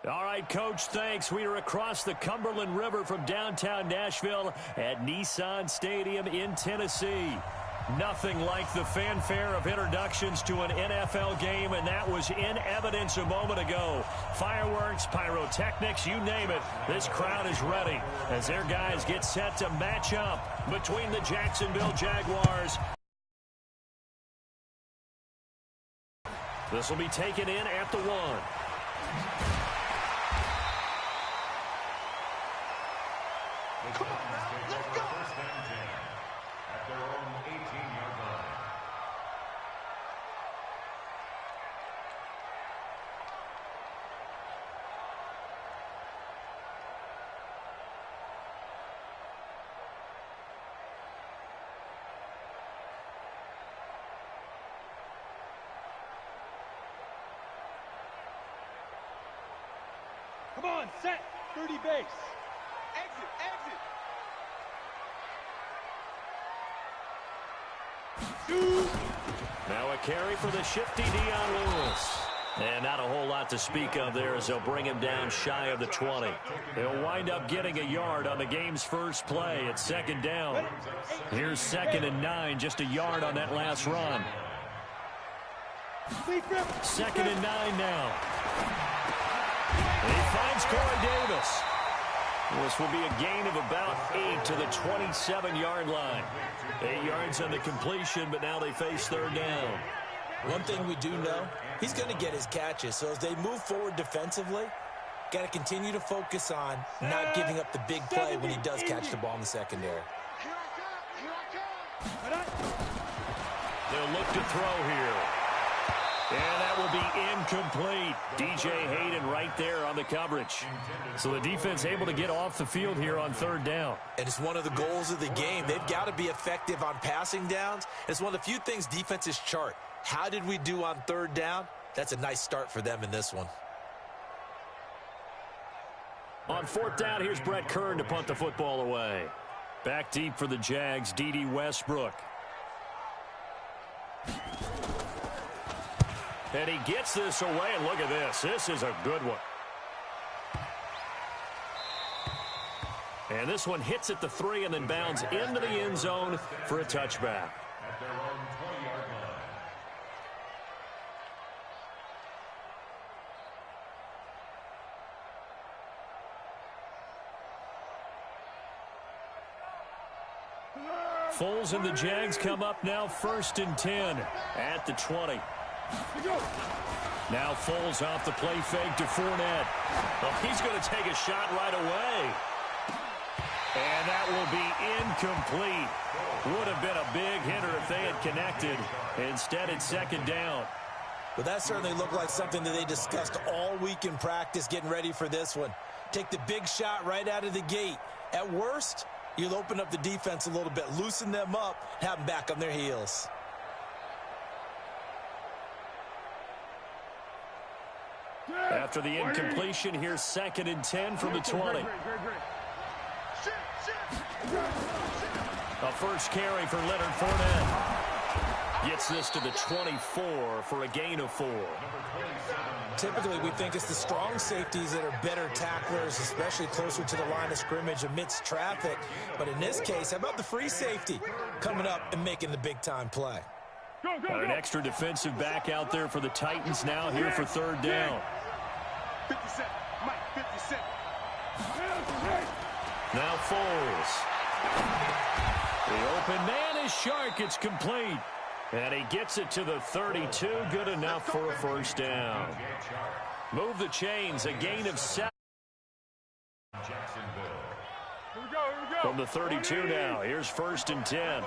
All right, Coach, thanks. We are across the Cumberland River from downtown Nashville at Nissan Stadium in Tennessee. Nothing like the fanfare of introductions to an NFL game, and that was in evidence a moment ago. Fireworks, pyrotechnics, you name it. This crowd is ready as their guys get set to match up between the Jacksonville Jaguars. This will be taken in at the 1. Come on now, let's go! First and 10 at their own 18-yard line. Come on, set, 30 base. Exit, exit. Now a carry for the shifty Dion Lewis. And not a whole lot to speak of there as they'll bring him down shy of the 20. He'll wind up getting a yard on the game's first play at second down. Here's 2nd and 9, just a yard on that last run. 2nd and 9 now. And he finds Corey Davis. This will be a gain of about 8 to the 27-yard line. 8 yards on the completion, but now they face third down. One thing we do know, he's going to get his catches. So as they move forward defensively, got to continue to focus on not giving up the big play when he does catch the ball in the secondary. They'll look to throw here. And that will be incomplete. DJ Hayden right there on the coverage. So the defense able to get off the field here on third down. And it's one of the goals of the game. They've got to be effective on passing downs. It's one of the few things defenses chart. How did we do on third down? That's a nice start for them in this one. On fourth down, here's Brett Kern to punt the football away. Back deep for the Jags, D.D. Westbrook. And he gets this away, and look at this. This is a good one. And this one hits at the 3 and then bounds into the end zone for a touchback. At their own 20-yard line. Foles and the Jags come up now 1st and 10 at the 20. Now Foles off the play fake to Fournette. Well, he's going to take a shot right away. And that will be incomplete. Would have been a big hitter if they had connected. Instead, it's second down. But that certainly looked like something that they discussed all week in practice getting ready for this one. Take the big shot right out of the gate. At worst, you'll open up the defense a little bit, loosen them up, have them back on their heels. After the incompletion, here's 2nd and 10 from the 20. A first carry for Leonard Fournette. Gets this to the 24 for a gain of 4. Typically, we think it's the strong safeties that are better tacklers, especially closer to the line of scrimmage amidst traffic. But in this case, how about the free safety coming up and making the big-time play? An extra defensive back out there for the Titans now here for third down. 57, Mike, 57. Now Foles. The open man is Shark. It's complete. And he gets it to the 32. Good enough for a first down. Move the chains. A gain of 7. From the 32 now. Here's 1st and 10.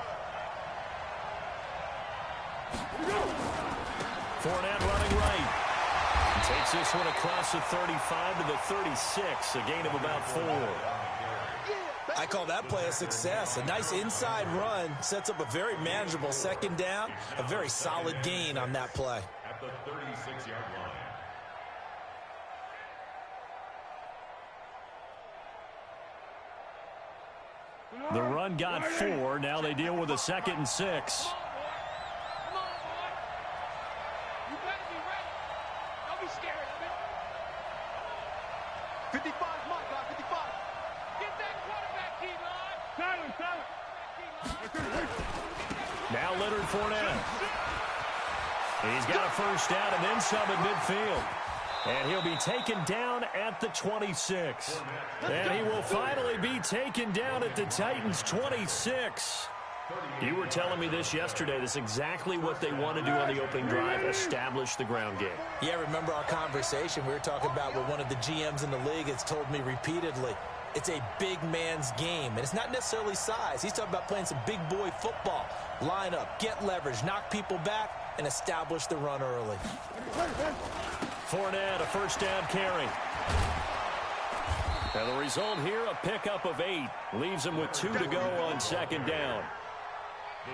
Fournette running right. Takes this one across the 35 to the 36. A gain of about 4. I call that play a success. A nice inside run sets up a very manageable second down. A very solid gain on that play. At the 36-yard line. The run got 4. Now they deal with a 2nd and 6. Now Leonard Fournette. He's got a first down and then some at midfield. And he'll be taken down at the 26. And he will finally be taken down at the Titans' 26. You were telling me this yesterday. This is exactly what they want to do on the opening drive, establish the ground game. Yeah, remember our conversation? We were talking about what one of the GMs in the league has told me repeatedly. It's a big man's game, and it's not necessarily size. He's talking about playing some big boy football. Line up, get leverage, knock people back, and establish the run early. Fournette, a first down carry. And the result here, a pickup of 8. Leaves him with 2 to go on second down.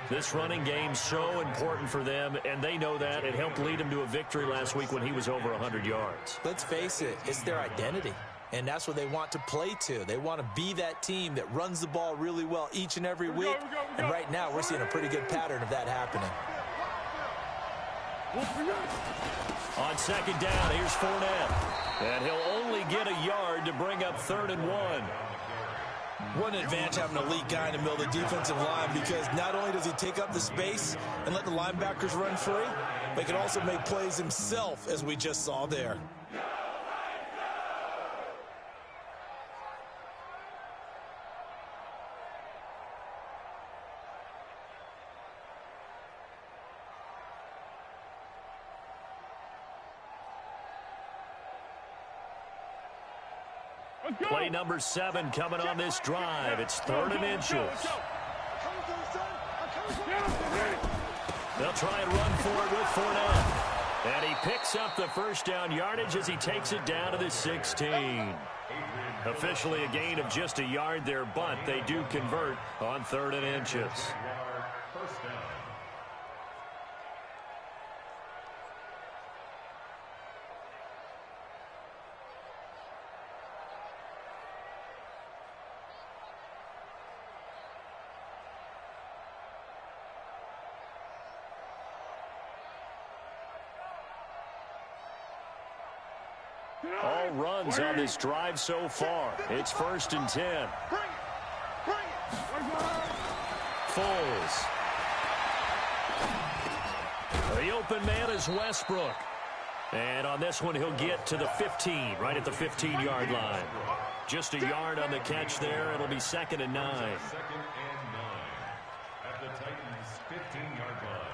This running game so important for them, and they know that. It helped lead him to a victory last week when he was over 100 yards. Let's face it, it's their identity, and that's what they want to play to. They want to be that team that runs the ball really well each and every week, and right now we're seeing a pretty good pattern of that happening. On second down, here's Fournette, and he'll only get a yard to bring up 3rd and 1. What an advantage having an elite guy in the middle of the defensive line, because not only does he take up the space and let the linebackers run free, but he can also make plays himself, as we just saw there. Play number 7 coming on this drive. It's 3rd and inches. They'll try and run for it with Fournette. And he picks up the first down yardage as he takes it down to the 16. Officially a gain of just a yard there, but they do convert on 3rd and inches. First down. All runs on this drive so far. It's 1st and 10. Foles. The open man is Westbrook. And on this one, he'll get to the 15, right at the 15-yard line. Just a yard on the catch there. It'll be 2nd and 9. 2nd and 9 at the Titans' 15-yard line.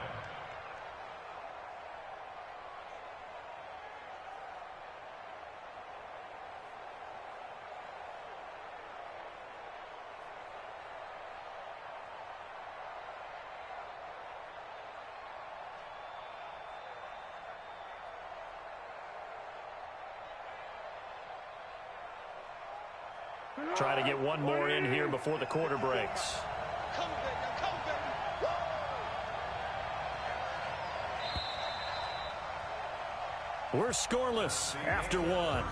Try to get one more in here before the quarter breaks. We're scoreless after 1.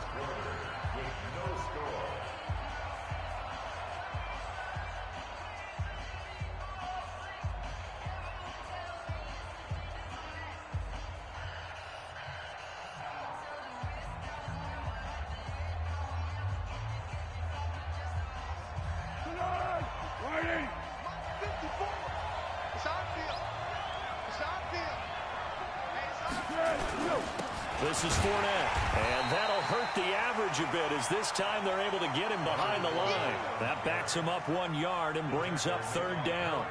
This is Fournette, and that'll hurt the average a bit as this time they're able to get him behind the line. That backs him up 1 yard and brings up 3rd down.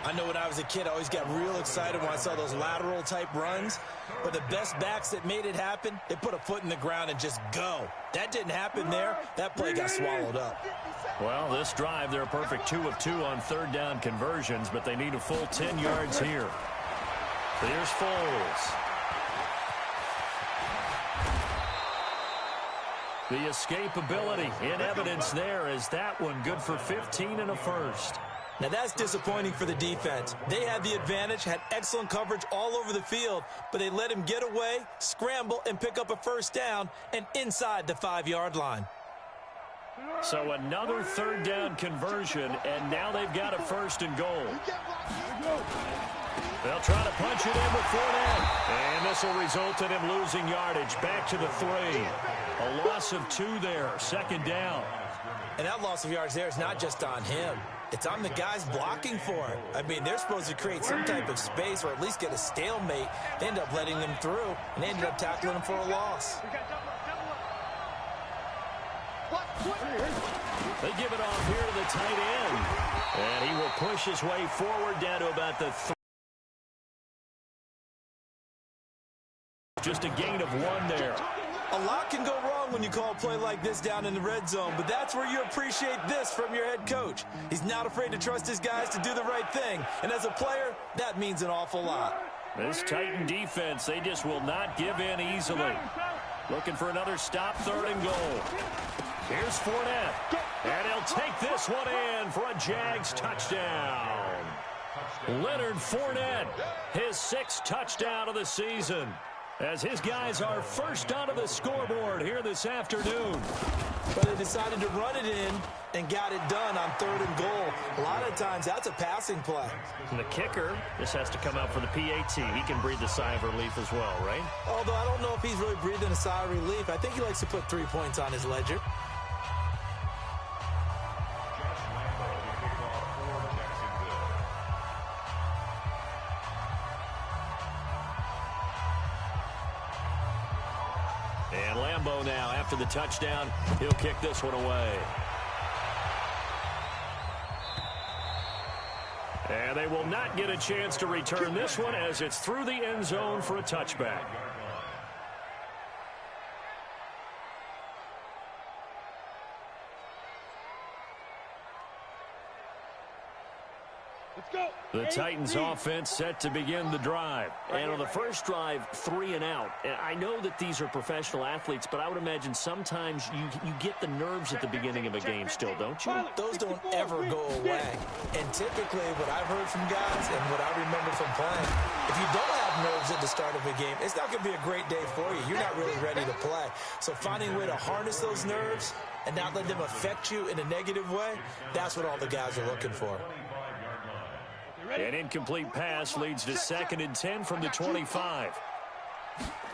I know when I was a kid, I always got real excited when I saw those lateral-type runs, but the best backs that made it happen, they put a foot in the ground and just go. That didn't happen there. That play got swallowed up. Well, this drive, they're a perfect 2 of 2 on 3rd down conversions, but they need a full 10 yards here. Here's Foles. The escapability in evidence there as that one good for 15 and a first. Now that's disappointing for the defense. They had the advantage, had excellent coverage all over the field, but they let him get away, scramble, and pick up a first down and inside the 5-yard line. So another 3rd down conversion, and now they've got a 1st and goal. They'll try to punch it in with Fournette. And this will result in him losing yardage back to the 3. A loss of 2 there, 2nd down. And that loss of yards there is not just on him. It's on the guys blocking for it. I mean, they're supposed to create some type of space or at least get a stalemate. They end up letting them through, and they ended up tackling them for a loss. They give it off here to the tight end. And he will push his way forward down to about the just a gain of 1 there. A lot can go wrong when you call a play like this down in the red zone, but that's where you appreciate this from your head coach. He's not afraid to trust his guys to do the right thing, and as a player, that means an awful lot. This Titan defense, they just will not give in easily. Looking for another stop, 3rd and goal. Here's Fournette, and he'll take this one in for a Jags touchdown. Leonard Fournette, his 6th touchdown of the season, as his guys are first onto the scoreboard here this afternoon. But they decided to run it in and got it done on 3rd and goal. A lot of times, that's a passing play. And the kicker just has to come out for the PAT. He can breathe a sigh of relief as well, right? Although I don't know if he's really breathing a sigh of relief. I think he likes to put 3 points on his ledger. And Lambeau now, after the touchdown, he'll kick this one away. And they will not get a chance to return this one as it's through the end zone for a touchback. The Titans offense set to begin the drive. And on the first drive, 3 and out. I know that these are professional athletes, but I would imagine sometimes you get the nerves at the beginning of a game still, don't you? Those don't ever go away. And typically what I've heard from guys and what I remember from playing, if you don't have nerves at the start of a game, it's not going to be a great day for you. You're not really ready to play. So finding a way to harness those nerves and not let them affect you in a negative way, that's what all the guys are looking for. An incomplete pass leads to 2nd and 10 from the 25.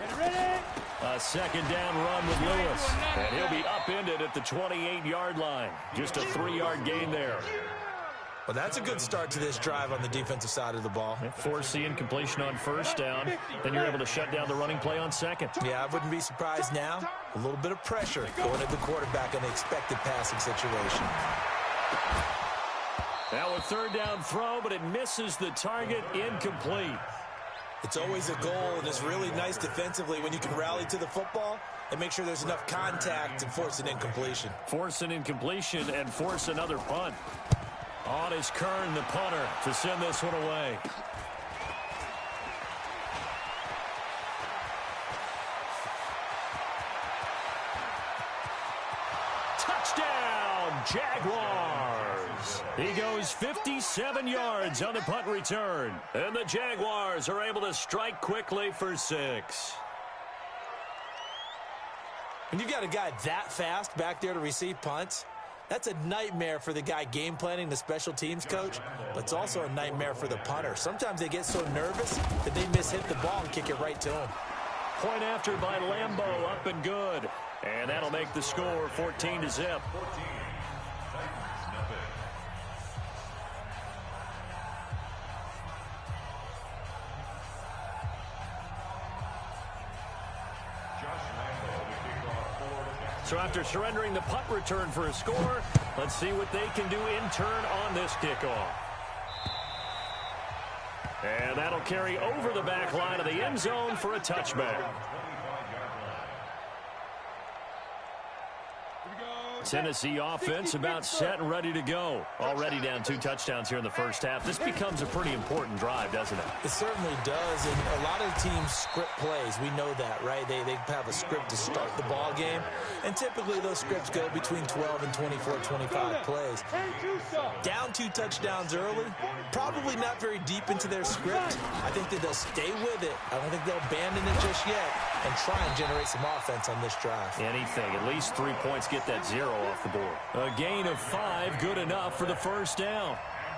A 2nd down run with Lewis. And he'll be upended at the 28-yard line. Just a 3-yard gain there. Well, that's a good start to this drive on the defensive side of the ball. Force the incompletion on 1st down. Then you're able to shut down the running play on 2nd. Yeah, I wouldn't be surprised now. A little bit of pressure going at the quarterback in the expected passing situation. Now a 3rd down throw, but it misses the target, incomplete. It's always a goal, and it's really nice defensively when you can rally to the football and make sure there's enough contact to force an incompletion. Force an incompletion and force another punt. On is Kern, the punter, to send this one away. Touchdown, Jaguars! He goes 57 yards on the punt return. And the Jaguars are able to strike quickly for 6. When you've got a guy that fast back there to receive punts, that's a nightmare for the guy game planning, the special teams coach, but it's also a nightmare for the punter. Sometimes they get so nervous that they miss-hit the ball and kick it right to him. Point after by Lambeau, up and good. And that'll make the score 14-0. So after surrendering the punt return for a score, let's see what they can do in turn on this kickoff. And that'll carry over the back line of the end zone for a touchback. Tennessee offense about set and ready to go. Already down 2 touchdowns here in the first half. This becomes a pretty important drive, doesn't it? It certainly does, and a lot of teams script plays. We know that, right? They have a script to start the ball game, and typically those scripts go between 12 and 24, 25 plays. Down 2 touchdowns early, probably not very deep into their script. I think that they'll stay with it. I don't think they'll abandon it just yet and try and generate some offense on this drive. Anything, at least 3 points, get that 0 off the board. A gain of 5, good enough for the first down.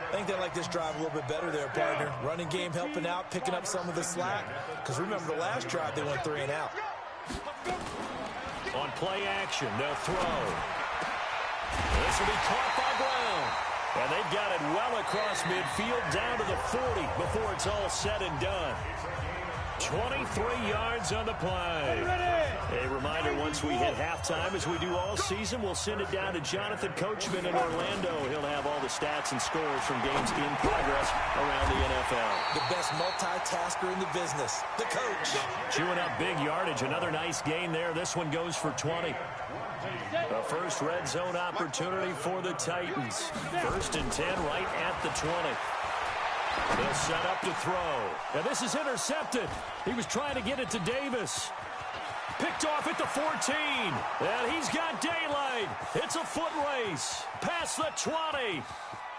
I think they like this drive a little bit better there, partner. Running game helping out, picking up some of the slack. Because remember the last drive, they went 3 and out. On play action, they'll throw. This This will be caught by Brown. And they've got it well across midfield down to the 40 before it's all said and done. 23 yards on the play. A reminder, once we hit halftime, as we do all season, we'll send it down to Jonathan Coachman in Orlando. He'll have all the stats and scores from games in progress around the NFL. The best multitasker in the business, the coach. Chewing up big yardage. Another nice gain there. This one goes for 20. The first red zone opportunity for the Titans. 1st and 10 right at the 20. They'll set up to throw. And this is intercepted. He was trying to get it to Davis. Picked off at the 14. And he's got daylight. It's a foot race. Past the 20.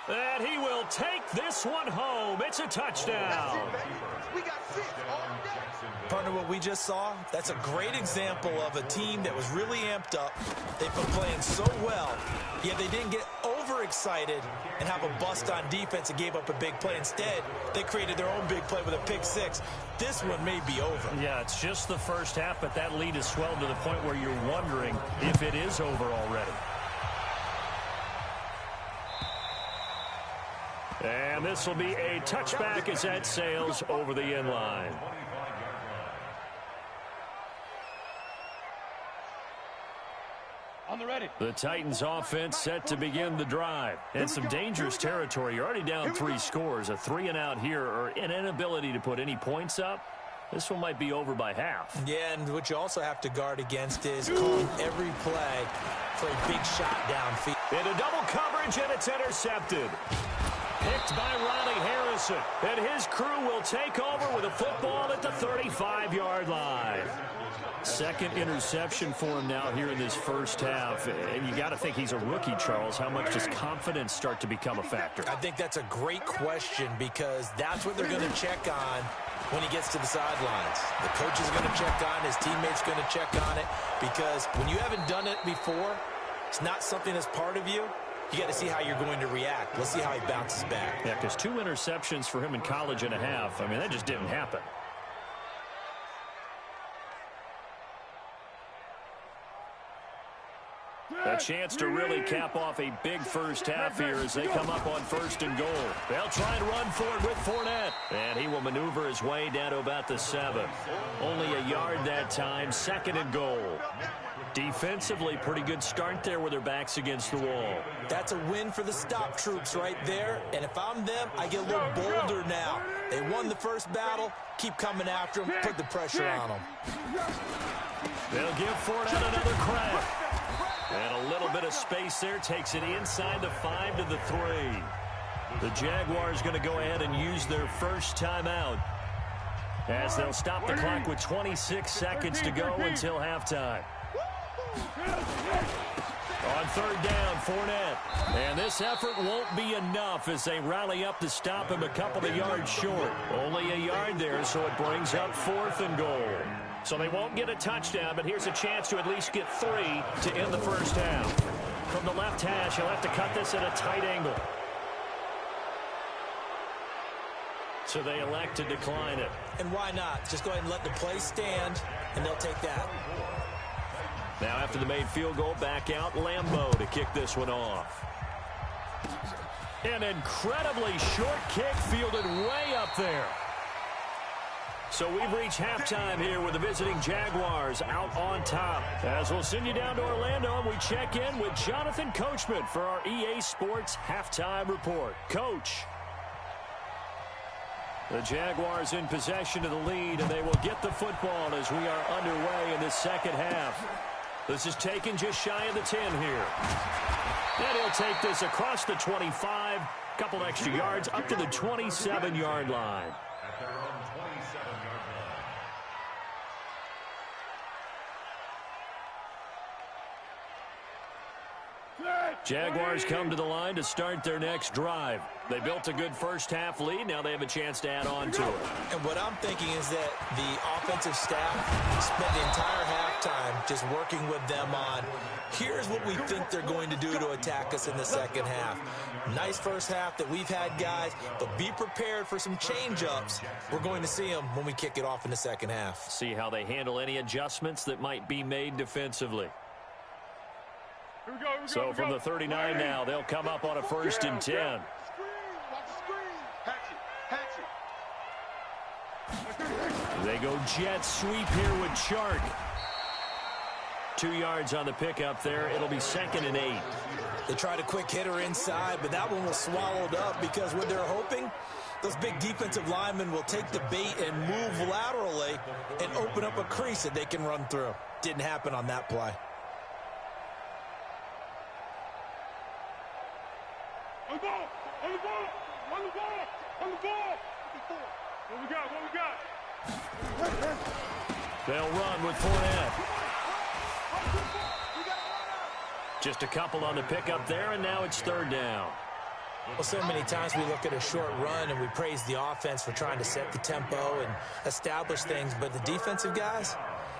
And he will take this one home. It's a touchdown. We got 6 all day. Partner, what we just saw, that's a great example of a team that was really amped up. They've been playing so well, yet they didn't get overexcited and have a bust on defense and gave up a big play. Instead, they created their own big play with a pick 6. This one may be over. Yeah, it's just the first half, but that lead has swelled to the point where you're wondering if it is over already. And this will be a touchback as that sails over the end line. On the ready. The Titans offense set to begin the drive. And some dangerous territory. You're already down 3 scores. A 3 and out here, or an inability to put any points up. This one might be over by half. Yeah, and what you also have to guard against is calling every play for a big shot downfield. Into double coverage, and it's intercepted. Picked by Ronnie Harrison. And his crew will take over with a football at the 35-yard line. Second interception for him now here in this first half. And you got to think he's a rookie, Charles. How much does confidence start to become a factor? I think that's a great question, because that's what they're going to check on when he gets to the sidelines. The coach is going to check on, his teammates going to check on it, because when you haven't done it before, it's not something that's part of you. You got to see how you're going to react. Let's see how he bounces back. Yeah, because 2 interceptions for him in college and a half. I mean, that just didn't happen. A chance to really cap off a big first half here as they come up on 1st and goal. They'll try and run for it with Fournette. And he will maneuver his way down to about the 7. Only a yard that time. 2nd and goal. Defensively, pretty good start there with their backs against the wall. That's a win for the stop troops right there. And if I'm them, I get a little bolder now. They won the first battle. Keep coming after them. Put the pressure on them. They'll give Fournette another crack. And a little bit of space there. Takes it inside the 5 to the 3. The Jaguars going to go ahead and use their first timeout, as they'll stop the clock with 26 seconds to go until halftime. On 3rd down, Fournette. And this effort won't be enough as they rally up to stop him a couple of yards short. Only a yard there, so it brings up 4th and goal. So they won't get a touchdown, but here's a chance to at least get 3 to end the first half. From the left hash, he'll have to cut this at a tight angle. So they elect to decline it. And why not? Just go ahead and let the play stand, and they'll take that. Now after the made field goal, back out Lambeau to kick this one off. An incredibly short kick fielded way up there. So we've reached halftime here with the visiting Jaguars out on top. As we'll send you down to Orlando, and we check in with Jonathan Coachman for our EA Sports Halftime Report. Coach. The Jaguars in possession of the lead, and they will get the football as we are underway in the second half. This is taken just shy of the 10 here. And he'll take this across the 25, couple extra yards up to the 27-yard line. At their own 27-yard line. Jaguars come to the line to start their next drive. They built a good first half lead. Now they have a chance to add on to it. And what I'm thinking is that the offensive staff spent the entire halftime just working with them on, here's what we think they're going to do to attack us in the second half. Nice first half that we've had, guys, but be prepared for some change-ups. We're going to see them when we kick it off in the second half. See how they handle any adjustments that might be made defensively. So from the 39 now, they'll come up on a 1st and 10. Screen, watch the screen. Hatch it. They go jet sweep here with Chark. 2 yards on the pickup there. It'll be 2nd and 8. They tried a quick hitter inside, but that one was swallowed up because what they're hoping, those big defensive linemen will take the bait and move laterally and open up a crease that they can run through. Didn't happen on that play. On the ball! On the ball! On the ball! On the ball! What we got? They'll run with Fournette. Just a couple on the pickup there, and now it's 3rd down. Well, so many times we look at a short run and we praise the offense for trying to set the tempo and establish things, but the defensive guys,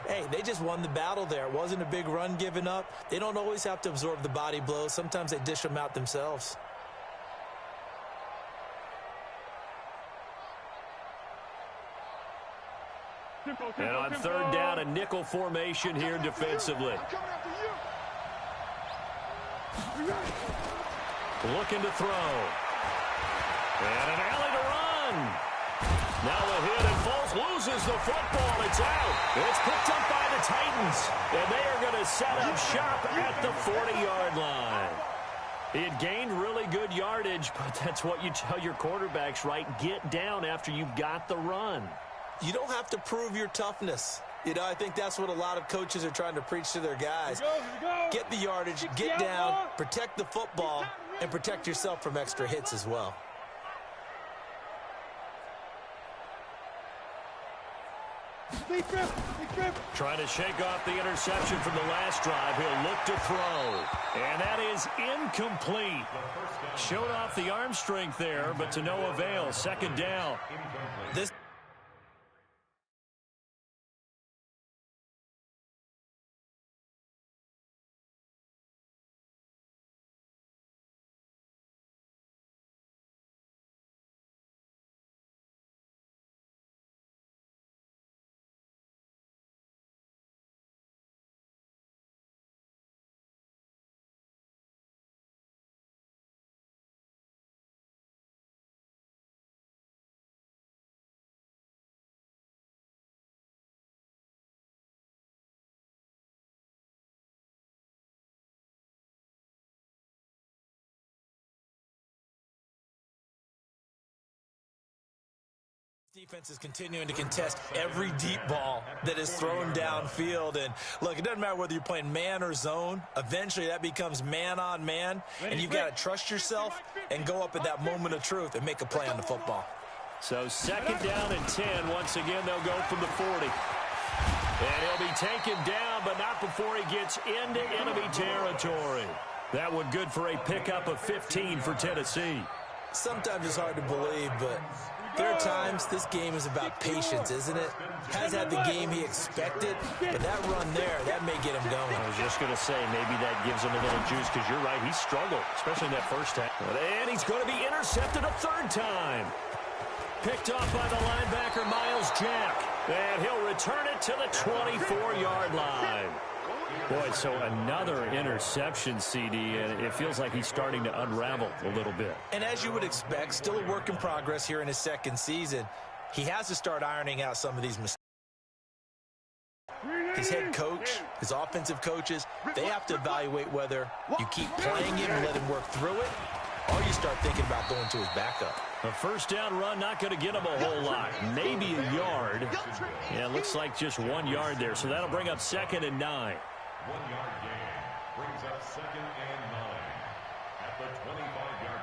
hey, they just won the battle there. It wasn't a big run given up. They don't always have to absorb the body blows. Sometimes they dish them out themselves. And on 3rd down, a nickel formation here defensively. Looking to throw. And an alley to run. Now a hit, and Foles loses the football. It's out. It's picked up by the Titans. And they are going to set up shop at the 40-yard line. He had gained really good yardage, but that's what you tell your quarterbacks, right? Get down after you've got the run. You don't have to prove your toughness. You know, I think that's what a lot of coaches are trying to preach to their guys. Get the yardage, get down, protect the football, and protect yourself from extra hits as well. Trying to shake off the interception from the last drive. He'll look to throw. And that is incomplete. Showed off the arm strength there, but to no avail. 2nd down. This defense is continuing to contest every deep ball that is thrown downfield. And look, it doesn't matter whether you're playing man or zone. Eventually that becomes man on man, and you've got to trust yourself and go up at that moment of truth and make a play on the football. So 2nd down and 10. Once again, they'll go from the 40. And he'll be taken down, but not before he gets into enemy territory. That one good for a pickup of 15 for Tennessee. Sometimes it's hard to believe, but there are times this game is about patience, isn't it? Has had the game he expected, but that run there, that may get him going. I was just going to say, maybe that gives him a little juice, because you're right, he struggled, especially in that first half. And he's going to be intercepted a 3rd time. Picked off by the linebacker, Miles Jack. And he'll return it to the 24-yard line. Boy, so another interception, CD, and it feels like he's starting to unravel a little bit. And as you would expect, still a work in progress here in his 2nd season. He has to start ironing out some of these mistakes. His head coach, his offensive coaches, they have to evaluate whether you keep playing him and let him work through it, or you start thinking about going to his backup. A 1st down run, not going to get him a whole lot. Maybe a yard. Yeah, it looks like just 1 yard there, so that'll bring up 2nd and 9. 1-yard gain brings up 2nd and 9 at the 25-yard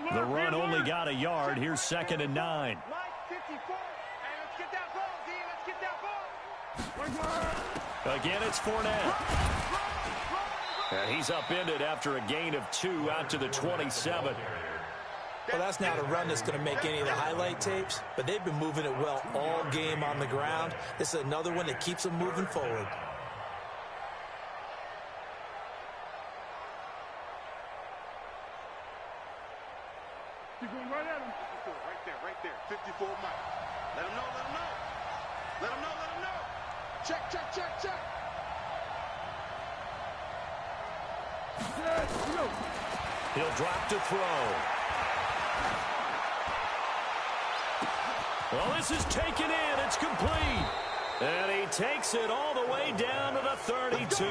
line. The run only got a yard. Here's 2nd and 9. Line 54. Hey, let's get that ball, D. Let's get that ball. Again, it's Fournette. And he's upended after a gain of 2 out to the 27. Well, that's not a run that's going to make any of the highlight tapes, but they've been moving it well all game on the ground. This is another one that keeps them moving forward. Keep going right at him. 54, right there. 54 Mike. Let him know, let him know. Let him know, let him know. Check. He'll drop to throw. Well, this is taken in. It's complete. And he takes it all the way down to the 32.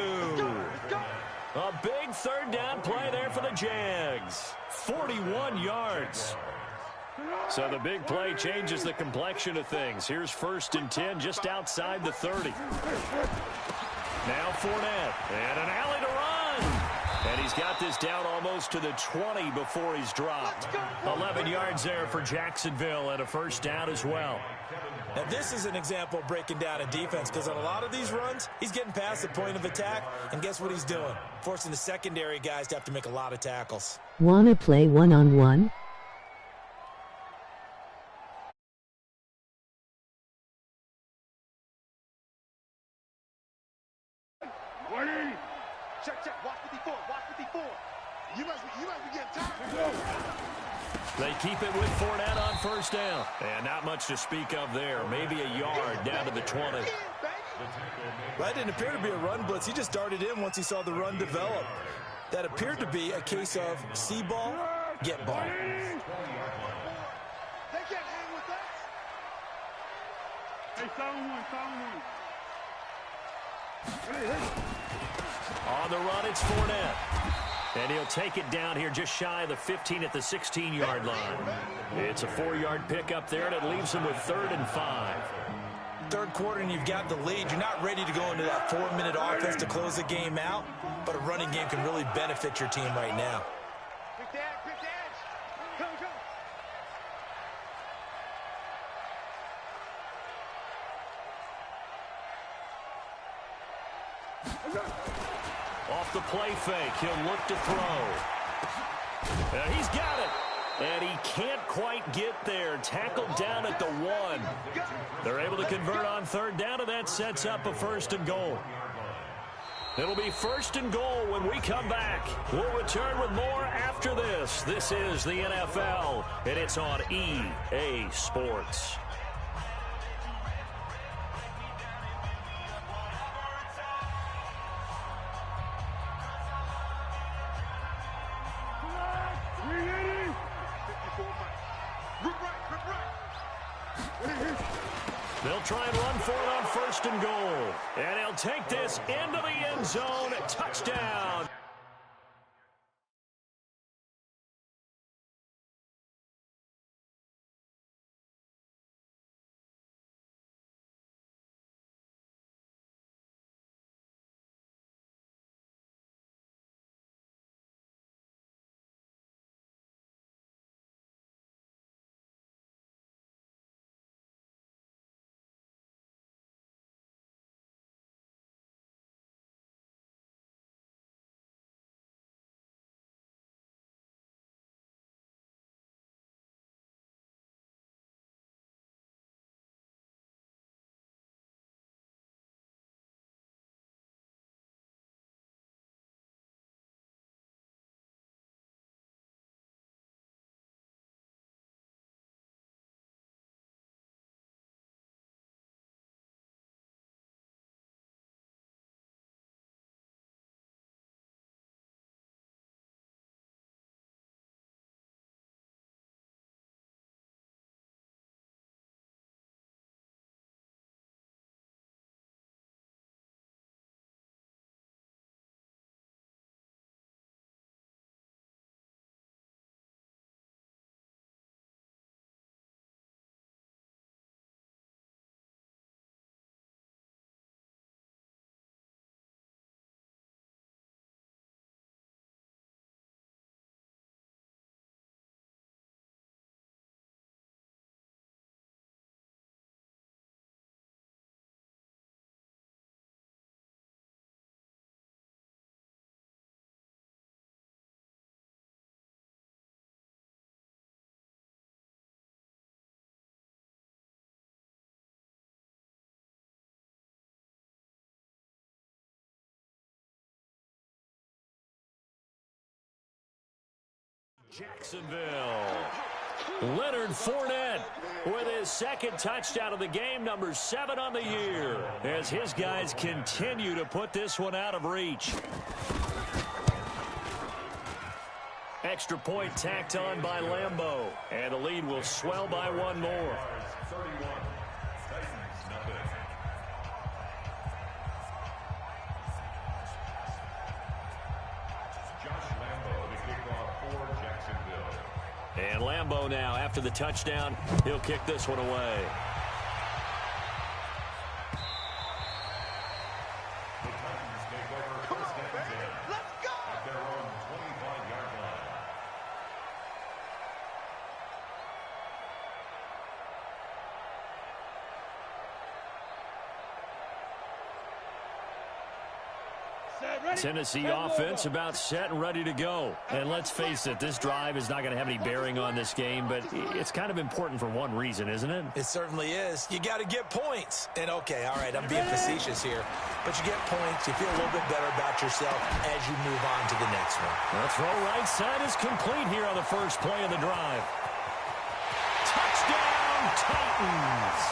A big third down play there for the Jags. 41 yards. So the big play changes the complexion of things. Here's 1st and 10 just outside the 30. Now Fournette. And an alley to run. And he's got this down almost to the 20 before he's dropped. 11 yards there for Jacksonville and a 1st down as well. Now, this is an example of breaking down a defense because on a lot of these runs, he's getting past the point of attack, and guess what he's doing? Forcing the secondary guys to have to make a lot of tackles. Wanna play one-on-one? Check. Watch 54. Watch 54. You must be getting tired. They keep it with Fournette on 1st down. And not much to speak of there. Maybe a yard down to the 20. That didn't appear to be a run blitz. He just darted in once he saw the run develop. That appeared to be a case of see ball, get ball. They can't hang with us. Hey, sound one. On the run, it's Fournette. And he'll take it down here just shy of the 15 at the 16-yard line. It's a 4-yard pickup there, and it leaves him with 3rd and 5. Third quarter, and you've got the lead. You're not ready to go into that 4-minute offense to close the game out, but a running game can really benefit your team right now. Pick the edge. Go. Off the play fake, he'll look to throw. He's got it. And he can't quite get there. Tackled down at the 1. They're able to convert on 3rd down, and that sets up a 1st and goal. It'll be 1st and goal when we come back. We'll return with more after this. This is the NFL, and it's on EA Sports. They'll try and run for it on 1st and goal. And he'll take this into the end zone. Touchdown. Jacksonville. Leonard Fournette with his 2nd touchdown of the game, number 7 on the year, as his guys continue to put this one out of reach. Extra point tacked on by Lambeau. And the lead will swell by one more. 31. Titans, nothing. Josh Lambeau, the kickoff for Jacksonville. And Lambeau now, after the touchdown, he'll kick this one away. The Titans take over first and 10 at their own 25-yard line. Tennessee offense about set and ready to go. And let's face it, this drive is not going to have any bearing on this game, but it's kind of important for one reason, isn't it? It certainly is. You got to get points. And, okay, all right, I'm being facetious here. But you get points. You feel a little bit better about yourself as you move on to the next one. The throw right side is complete here on the first play of the drive. Touchdown, Titans!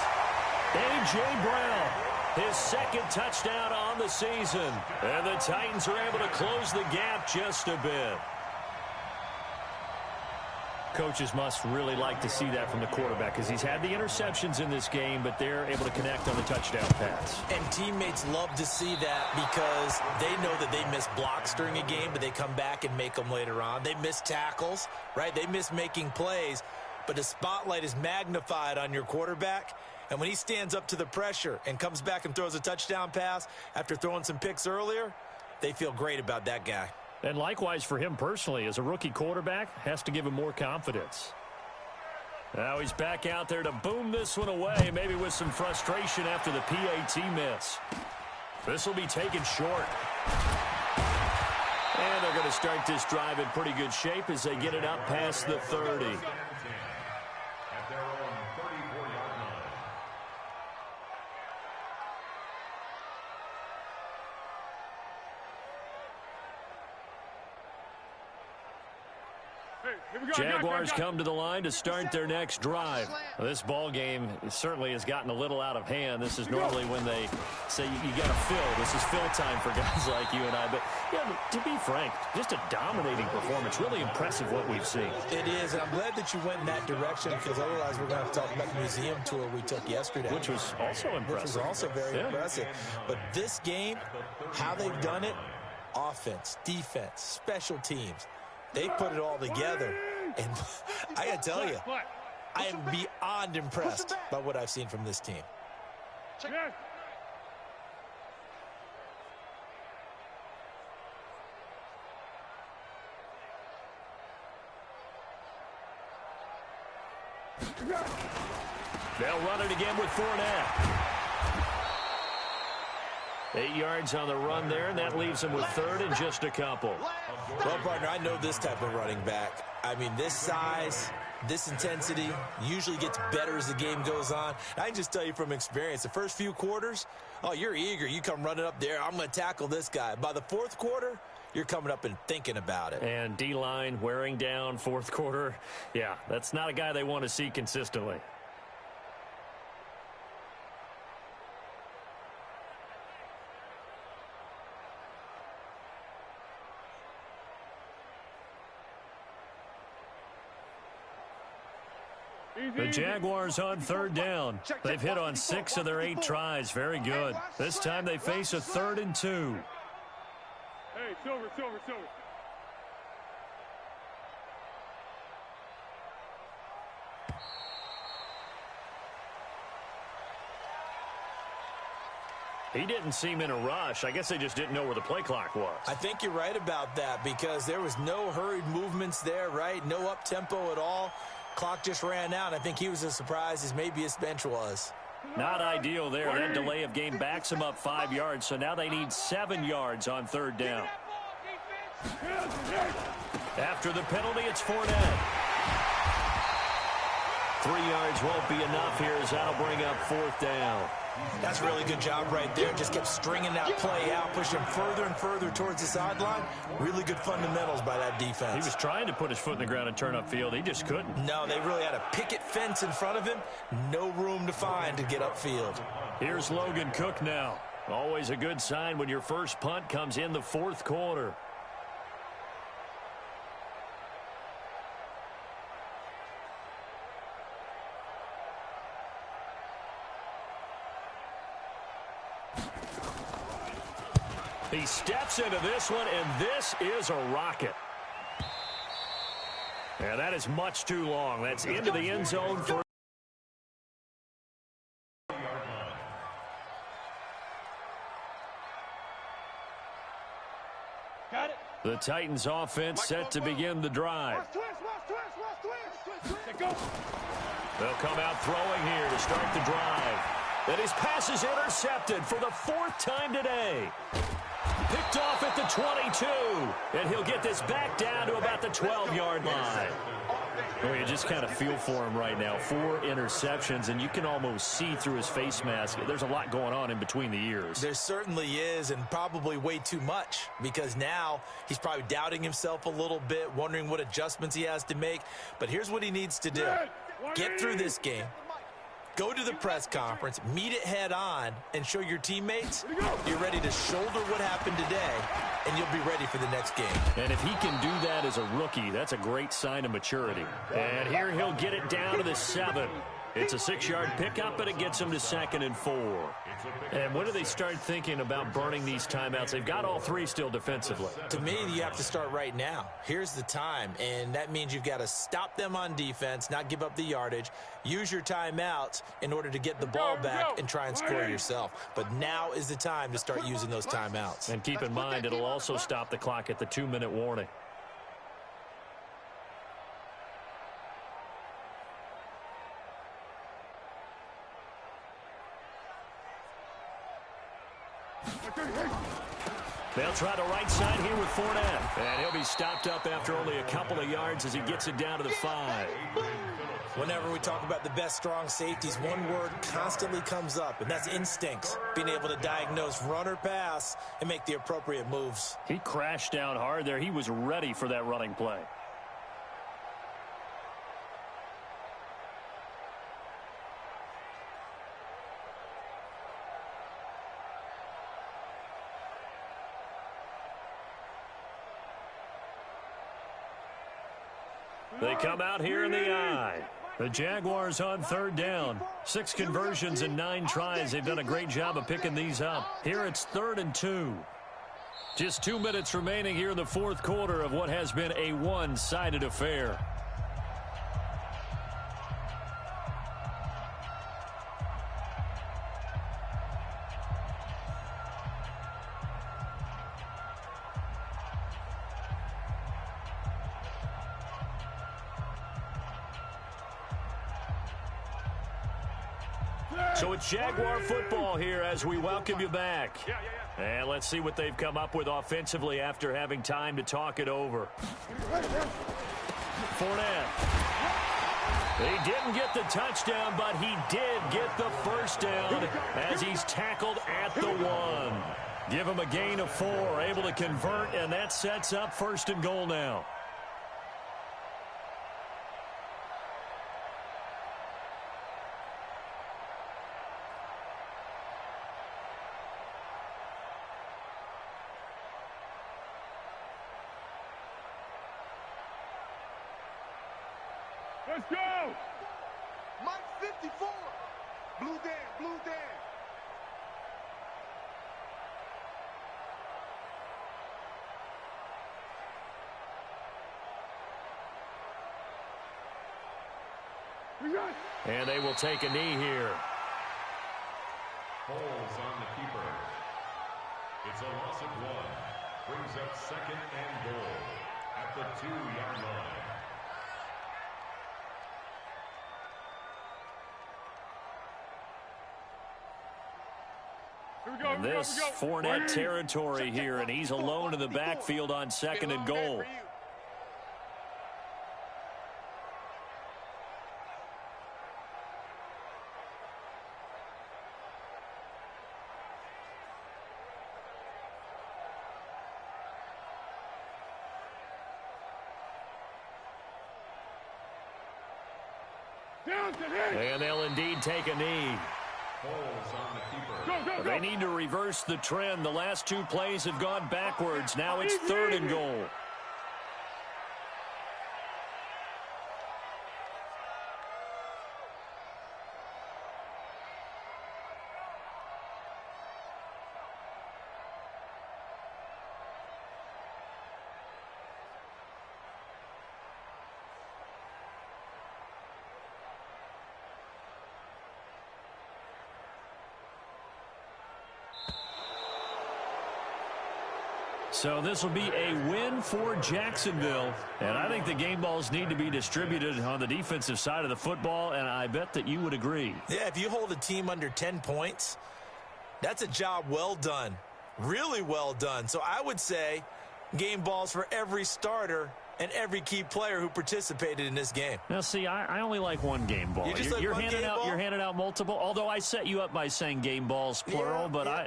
A.J. Brown. His second touchdown on the season. And the Titans are able to close the gap just a bit. Coaches must really like to see that from the quarterback because he's had the interceptions in this game, but they're able to connect on the touchdown pass. And teammates love to see that because they know that they miss blocks during a game, but they come back and make them later on. They miss tackles, right? They miss making plays, but the spotlight is magnified on your quarterback. And when he stands up to the pressure and comes back and throws a touchdown pass after throwing some picks earlier, they feel great about that guy. And likewise for him personally, as a rookie quarterback, has to give him more confidence. Now he's back out there to boom this one away, maybe with some frustration after the PAT miss. This will be taken short. And they're going to start this drive in pretty good shape as they get it up past the 30. At their own 34-yard line. Jaguars come to the line to start their next drive. This ball game certainly has gotten a little out of hand. This is normally when they say you got to fill. This is fill time for guys like you and I. But yeah, to be frank, just a dominating performance. Really impressive what we've seen. It is, and I'm glad that you went in that direction because otherwise we're going to have to talk about the museum tour we took yesterday. Which was also impressive. Which was also very impressive. But this game, how they've done it, offense, defense, special teams, they put it all together. And I got to tell you, I am beyond impressed by what I've seen from this team. They'll run it again with Fournette. 8 yards on the run there, and that leaves them with third and just a couple. Well, partner, I know this type of running back. I mean, this size, this intensity usually gets better as the game goes on. I can just tell you from experience, the first few quarters, oh, you're eager. You come running up there, I'm going to tackle this guy. By the fourth quarter, you're coming up and thinking about it. And D-line wearing down fourth quarter. Yeah, that's not a guy they want to see consistently. The Jaguars on third down. They've hit on 6 of their 8 tries. Very good. This time they face a 3rd and 2. Hey, Silver. He didn't seem in a rush. I guess they just didn't know where the play clock was. I think you're right about that because there was no hurried movements there, right? No up-tempo at all. Clock just ran out. I think he was as surprised as maybe his bench was. Not ideal there. That delay of game backs him up 5 yards, so now they need 7 yards on third down. After the penalty, it's Fournette. 3 yards won't be enough here as that'll bring up 4th down. That's a really good job right there. Just kept stringing that play out, pushing him further and further towards the sideline. Really good fundamentals by that defense. He was trying to put his foot in the ground and turn upfield. He just couldn't. No, they really had a picket fence in front of him. No room to find to get upfield. Here's Logan Cook now. Always a good sign when your first punt comes in the 4th quarter. He steps into this one, and this is a rocket. Yeah, that is much too long. That's into the end zone for... Got it. The Titans offense set to begin the drive. They'll come out throwing here to start the drive. And his pass is intercepted for the 4th time today. Picked off at the 22. And he'll get this back down to about the 12-yard line. Well, you just kind of feel for him right now. 4 interceptions, and you can almost see through his face mask. There's a lot going on in between the ears. There certainly is, and probably way too much, because now he's probably doubting himself a little bit, wondering what adjustments he has to make. But here's what he needs to do. Get through this game. Go to the press conference, meet it head on, and show your teammates you're ready to shoulder what happened today, and you'll be ready for the next game. And if he can do that as a rookie, that's a great sign of maturity. And here he'll get it down to the 7. It's a 6-yard pickup, but it gets him to 2nd and 4. And when do they start thinking about burning these timeouts? They've got all 3 still defensively. To me, you have to start right now. Here's the time, and that means you've got to stop them on defense, not give up the yardage, use your timeouts in order to get the ball back and try and score yourself. But now is the time to start using those timeouts. And keep in mind, it'll also stop the clock at the 2-minute warning. They'll try the right side here with Fournette. And he'll be stopped up after only a couple of yards as he gets it down to the 5. Whenever we talk about the best strong safeties, one word constantly comes up, and that's instincts. Being able to diagnose run or pass and make the appropriate moves. He crashed down hard there. He was ready for that running play. They come out here in the eye. The Jaguars on 3rd down. 6 conversions and 9 tries. They've done a great job of picking these up. Here it's 3rd and 2. Just 2 minutes remaining here in the 4th quarter of what has been a one-sided affair. So it's Jaguar football here as we welcome you back. And let's see what they've come up with offensively after having time to talk it over. Fournette. He didn't get the touchdown, but he did get the first down as he's tackled at the 1. Give him a gain of 4, able to convert, and that sets up 1st and goal now. Let's go! Mike 54. Blue Dan, blue Dan. And they will take a knee here. Holds on the keeper. It's a loss of 1. Brings up 2nd and goal at the 2-yard line. And this Fournette territory here, and he's alone in the backfield on 2nd and goal. And they'll indeed take a knee. They need to reverse the trend. The last 2 plays have gone backwards. Now it's 3rd and goal. So this will be a win for Jacksonville. And I think the game balls need to be distributed on the defensive side of the football, and I bet that you would agree. Yeah, if you hold a team under 10 points, that's a job well done. Really well done. So I would say game balls for every starter and every key player who participated in this game. Now, see, I only like one game ball. You're handing out multiple, although I set you up by saying game balls, plural. But I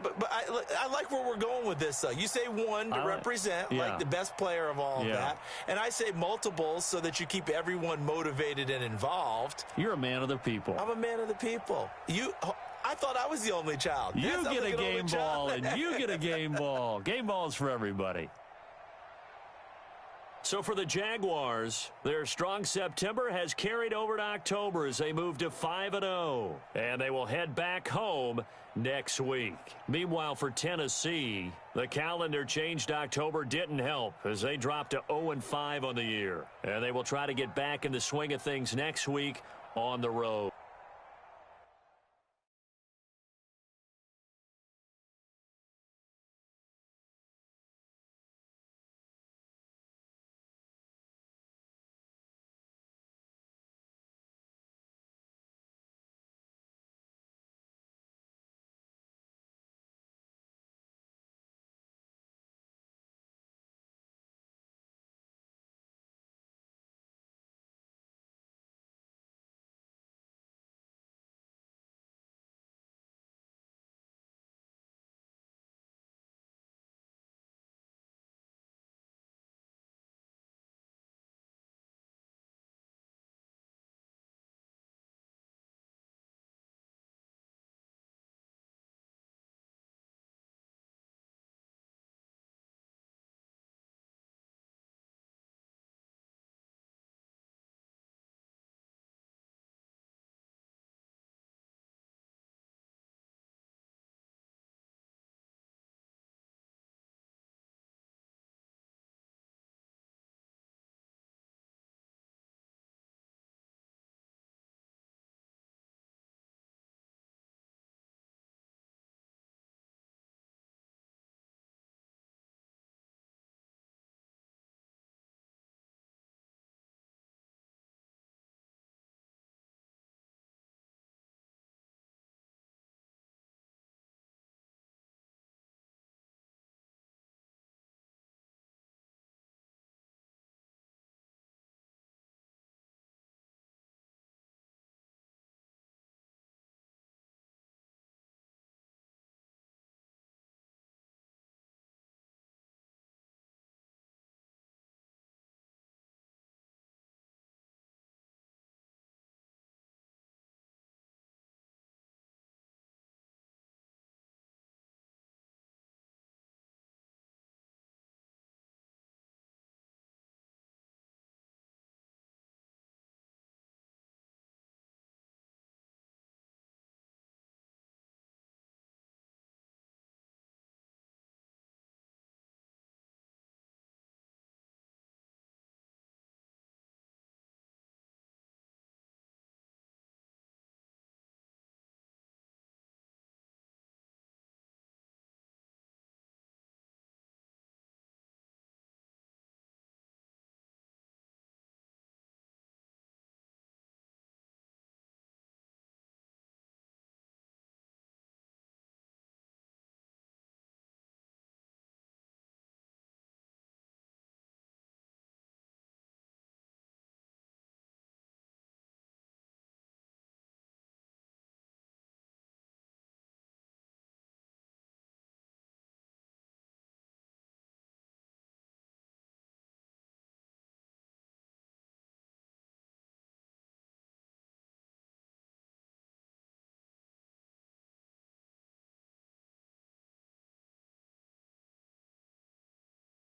like where we're going with this, though. You say one to represent, like the best player of all of that. And I say multiples so that you keep everyone motivated and involved. You're a man of the people. I'm a man of the people. I thought I was the only child. You get a game ball, and you get a game ball. Game balls for everybody. So for the Jaguars, their strong September has carried over to October as they move to 5-0. And they will head back home next week. Meanwhile, for Tennessee, the calendar changed October didn't help as they dropped to 0-5 on the year. And they will try to get back in the swing of things next week on the road.